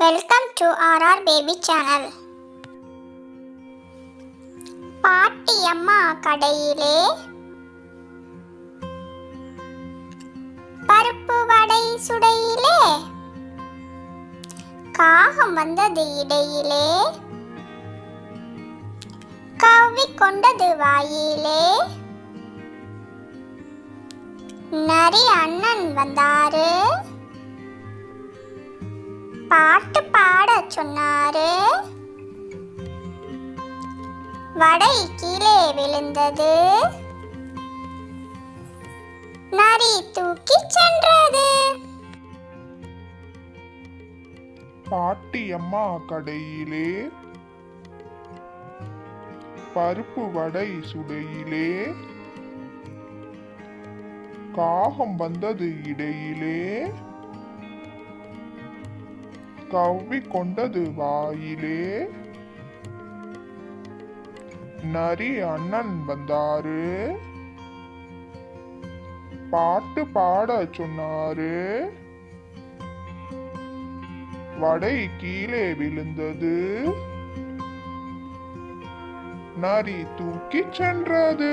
Welcome to RR baby channel. பாட்டி அம்மா கடையிலே பருப்பு வடை சுடையிலே காகம் வந்தது இடையிலே கவ்வி கொண்டது வாயிலே நரி அண்ணன் வந்தாரு பாட்டு பாட சொன்னாரு வடை கீழே விழுந்தது நரி தூக்கி சென்றது. பாட்டி அம்மா கடையிலே பருப்பு வடை சுடையிலே காகம் வந்தது இடையிலே கவ்வி கொண்டது வாயிலே நரி அண்ணன் வந்தாரு பாட்டு பாட சொன்னாரு வடை கீழே விழுந்தது நரி தூக்கி சென்றது.